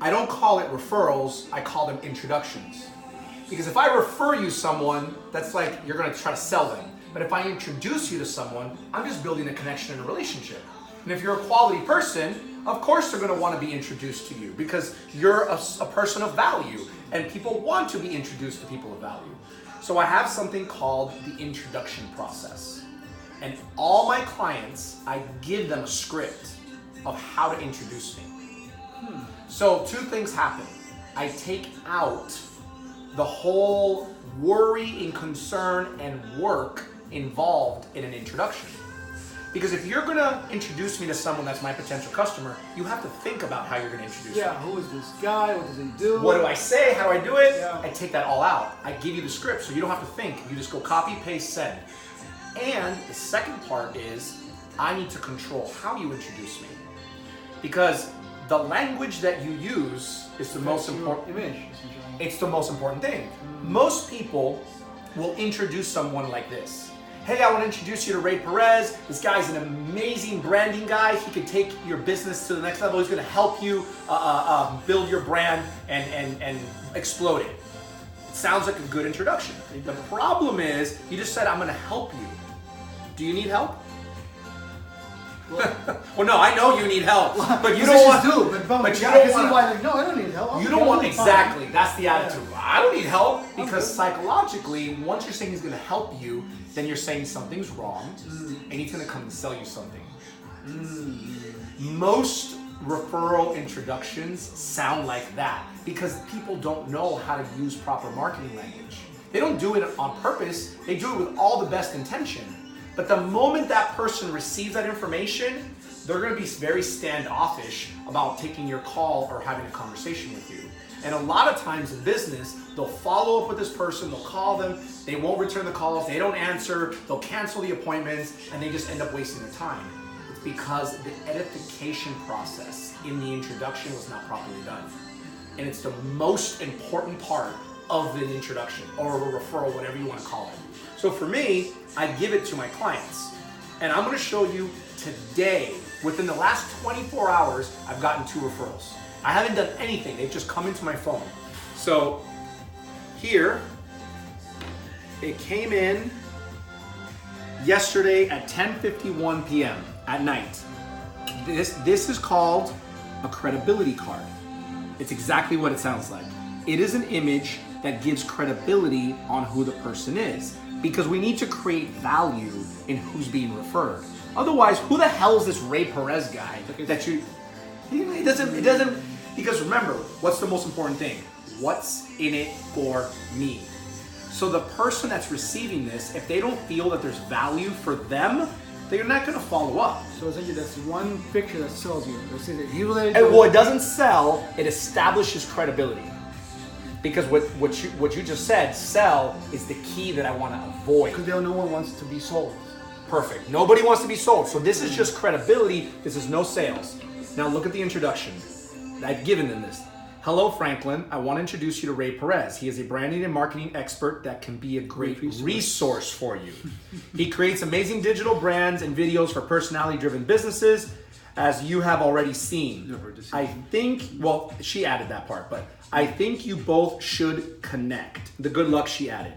I don't call it referrals, I call them introductions. Because if I refer you someone, that's like you're gonna try to sell them. But if I introduce you to someone, I'm just building a connection and a relationship. And if you're a quality person, of course they're gonna wanna be introduced to you because you're a person of value and people want to be introduced to people of value. So I have something called the introduction process. And all my clients, I give them a script of how to introduce me. So two things happen. I take out the whole worry and concern and work involved in an introduction. Because if you're gonna introduce me to someone that's my potential customer, you have to think about how you're gonna introduce me. Who is this guy? What does he do? What do I say? How do I do it? I take that all out. I give you the script so you don't have to think. You just go copy, paste, send. And the second part is I need to control how you introduce me. Because the language that you use is the most important image. It's the most important thing. Most people will introduce someone like this. Hey, I want to introduce you to Rey Perez. This guy's an amazing branding guy. He can take your business to the next level. He's going to help you build your brand and explode it. It sounds like a good introduction. The problem is, you just said, I'm going to help you. Do you need help? Well, no, I know you need help, but you don't want to. But you don't want. No, I don't need help. You don't want exactly. That's the attitude. I don't need help because psychologically, once you're saying he's going to help you, then you're saying something's wrong, and he's going to come and sell you something. Most referral introductions sound like that because people don't know how to use proper marketing language. They don't do it on purpose. They do it with all the best intention. But the moment that person receives that information, they're going to be very standoffish about taking your call or having a conversation with you. And a lot of times in business, they'll follow up with this person, they'll call them, they won't return the calls, they don't answer, they'll cancel the appointments, and they just end up wasting their time. It's because the edification process in the introduction was not properly done. And it's the most important part of an introduction or a referral, whatever you want to call it. So for me, I give it to my clients. And I'm going to show you today, within the last 24 hours, I've gotten 2 referrals. I haven't done anything. They've just come into my phone. So here, it came in yesterday at 10:51 p.m. at night. This is called a credibility card. It's exactly what it sounds like. It is an image that gives credibility on who the person is, because we need to create value in who's being referred. Otherwise, who the hell is this Rey Perez guy that you? It doesn't. Because remember, what's the most important thing? What's in it for me? So the person that's receiving this, if they don't feel that there's value for them, they're not going to follow up. So essentially, that's one picture that sells you. Well, it doesn't sell. It establishes credibility. Because what you just said, sell, is the key that I want to avoid. Because no one wants to be sold. Perfect. Nobody wants to be sold. So this is just credibility. This is no sales. Now look at the introduction. I've given them this. Hello, Franklin. I want to introduce you to Rey Perez. He is a branding and marketing expert that can be a great resource for you. He creates amazing digital brands and videos for personality-driven businesses, as you have already seen. I think, well, she added that part, but I think you both should connect. The good luck she added.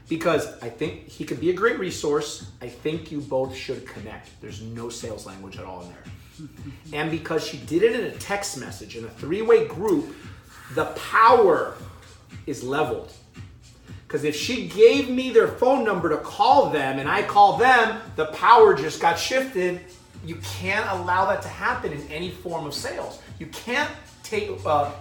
Because I think he could be a great resource. I think you both should connect. There's no sales language at all in there. And because she did it in a text message, in a 3-way group, the power is leveled. Because if she gave me their phone number to call them and I call them, the power just got shifted. You can't allow that to happen in any form of sales. You can't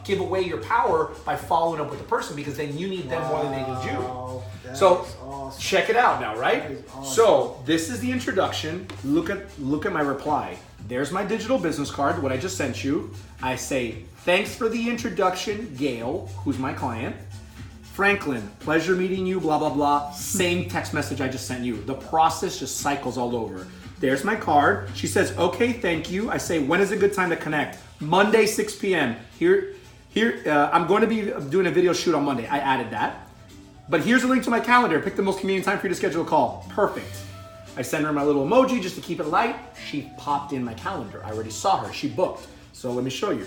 give away your power by following up with the person, because then you need them more than they need you. So awesome. Check it out now, right? Awesome. So this is the introduction. Look at my reply. There's my digital business card, what I just sent you. I say, thanks for the introduction, Gail, who's my client. Franklin, pleasure meeting you, blah, blah, blah. Same text message I just sent you. The process just cycles all over. There's my card. She says, okay, thank you. I say, when is a good time to connect? Monday, 6 p.m. Here, I'm going to be doing a video shoot on Monday. I added that. But here's a link to my calendar. Pick the most convenient time for you to schedule a call. Perfect. I send her my little emoji just to keep it light. She popped in my calendar. I already saw her. She booked. So let me show you.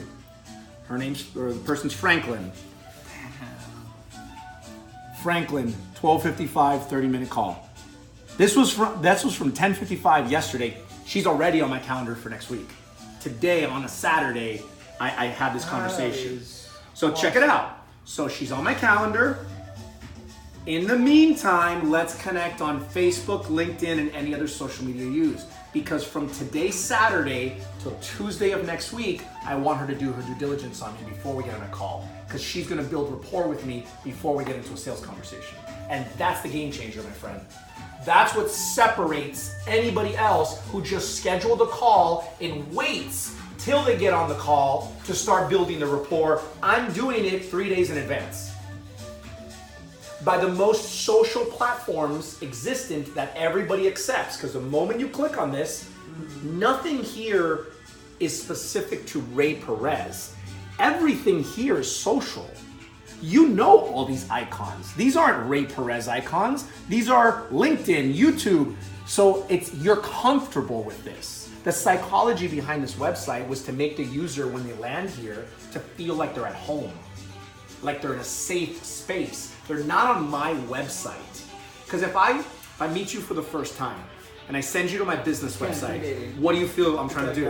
the person's Franklin. Franklin, 12:55, 30-minute call. This was from 10:55 yesterday. She's already on my calendar for next week. Today, on a Saturday, I had this conversation. So check it out. So she's on my calendar. In the meantime, let's connect on Facebook, LinkedIn, and any other social media you use. Because from today, Saturday, till Tuesday of next week, I want her to do her due diligence on me before we get on a call. Because she's gonna build rapport with me before we get into a sales conversation. And that's the game changer, my friend. That's what separates anybody else who just scheduled a call and waits till they get on the call to start building the rapport. I'm doing it 3 days in advance. By the most social platforms existent that everybody accepts, because the moment you click on this, nothing here is specific to Rey Perez. Everything here is social. You know all these icons. These aren't Rey Perez icons. These are LinkedIn, YouTube. So you're comfortable with this. The psychology behind this website was to make the user, when they land here, to feel like they're at home, like they're in a safe space. They're not on my website. Because if I meet you for the first time and I send you to my business website, what do you feel I'm trying to do?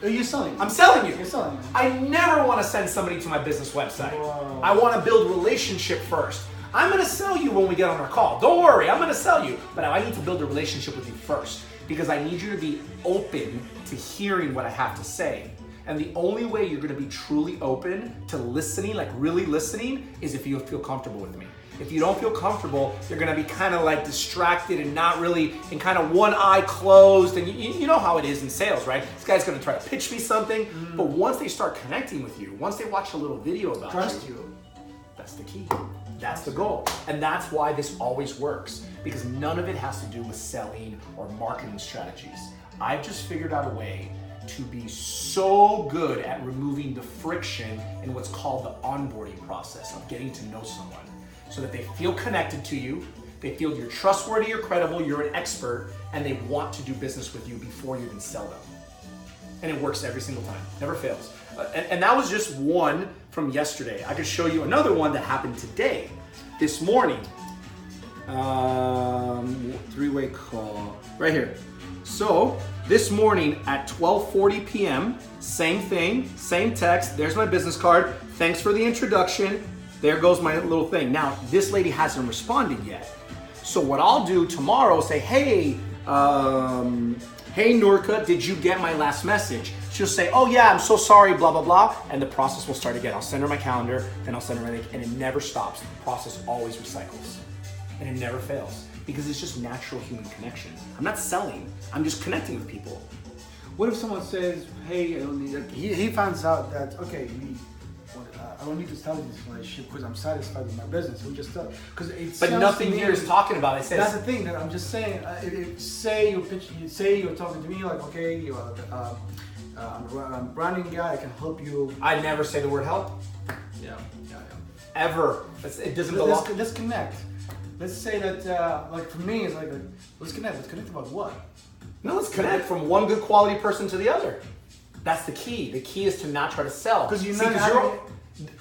You're selling. I'm selling you. You're selling. I never want to send somebody to my business website. Whoa. I want to build relationship first. I'm going to sell you when we get on our call. Don't worry, I'm going to sell you. But I need to build a relationship with you first because I need you to be open to hearing what I have to say. And the only way you're gonna be truly open to listening, like really listening, is if you feel comfortable with me. If you don't feel comfortable, you're gonna be kind of like distracted and not really, and kind of one eye closed. And you know how it is in sales, right? This guy's gonna try to pitch me something, but once they start connecting with you, once they watch a little video about you, that's the key. That's the goal. And that's why this always works, because none of it has to do with selling or marketing strategies. I've just figured out a way to be so good at removing the friction in what's called the onboarding process of getting to know someone so that they feel connected to you, they feel you're trustworthy, you're credible, you're an expert, and they want to do business with you before you even sell them. And it works every single time, never fails. And that was just one from yesterday. I could show you another one that happened today, this morning. Three-way call, right here. So, this morning at 12:40 p.m., same thing, same text. There's my business card. Thanks for the introduction. There goes my little thing. Now, this lady hasn't responded yet. So what I'll do tomorrow is say, hey, hey Nurka, did you get my last message? She'll say, oh yeah, I'm so sorry, blah, blah, blah. And the process will start again. I'll send her my calendar, then I'll send her everything, and it never stops. The process always recycles, and it never fails. Because it's just natural human connection. I'm not selling, I'm just connecting with people. What if someone says, hey, he finds out that, okay, I don't need to tell you this relationship because I'm satisfied with my business. We just tell, because it. But nothing here is talking about it. Says, that's the thing that I'm just saying. Say you're talking to me like, okay, I'm a branding guy. I can help you. I never say the word help. Yeah. Ever. It doesn't belong. Let's connect. Let's say that, like for me, it's like, let's connect. Let's connect about what? No, let's connect from one good quality person to the other. That's the key. The key is to not try to sell. Because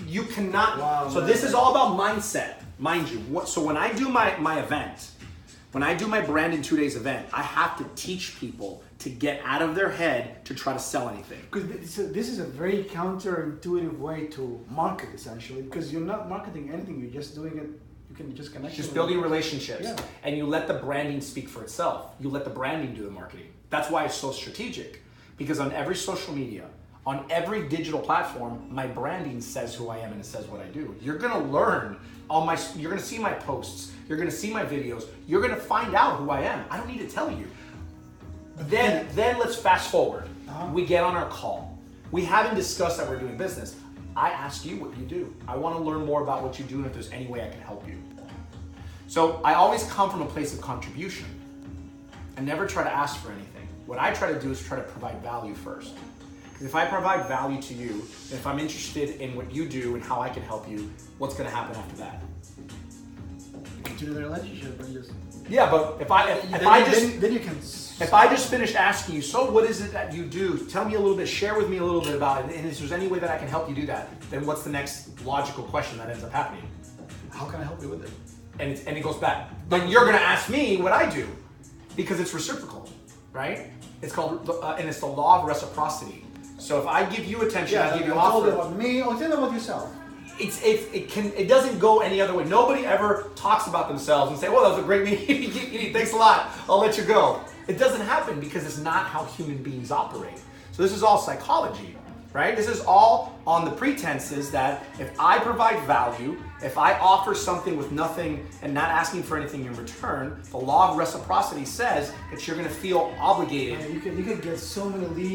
you cannot. Wow, so this is all about mindset, mind you. So when I do my event, when I do my branding 2 days event, I have to teach people to get out of their head to try to sell anything. Because this is a very counterintuitive way to market, essentially. Because you're not marketing anything. You're just doing it. You can just connect. Just building relationships, yeah. And you let the branding speak for itself. You let the branding do the marketing. That's why it's so strategic, because on every social media, on every digital platform, my branding says who I am and it says what I do. You're gonna learn you're gonna see my posts, you're gonna see my videos, you're gonna find out who I am. I don't need to tell you. Then let's fast forward. We get on our call. We haven't discussed that we're doing business. I ask you what you do. I want to learn more about what you do and if there's any way I can help you. So I always come from a place of contribution. I never try to ask for anything. What I try to do is try to provide value first. Because if I provide value to you, and if I'm interested in what you do and how I can help you, what's going to happen after that? Continue the relationship and just Yeah, but if I just finish asking you, so what is it that you do? Tell me a little bit, share with me a little bit about it, and if there's any way that I can help you do that, then what's the next logical question that ends up happening? How can I help you with it? And it goes back. Then you're going to ask me what I do, because it's reciprocal, right? It's called, and it's the law of reciprocity. So if I give you attention, I give you offer. Tell about me, or tell about yourself. It doesn't go any other way. Nobody ever talks about themselves and say, well, that was a great meeting. Thanks a lot. I'll let you go. It doesn't happen because it's not how human beings operate. So this is all psychology, right? This is all on the pretenses that if I provide value, if I offer something with nothing and not asking for anything in return, the law of reciprocity says that you're going to feel obligated. You could get so many leads.